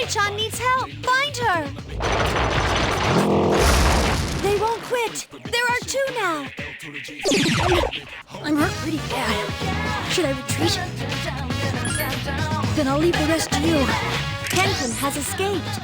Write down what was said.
Mori-chan needs help. Find her. They won't quit. There are two now. I'm hurt pretty bad. Should I retreat? Then I'll leave the rest to you. Kenken has escaped.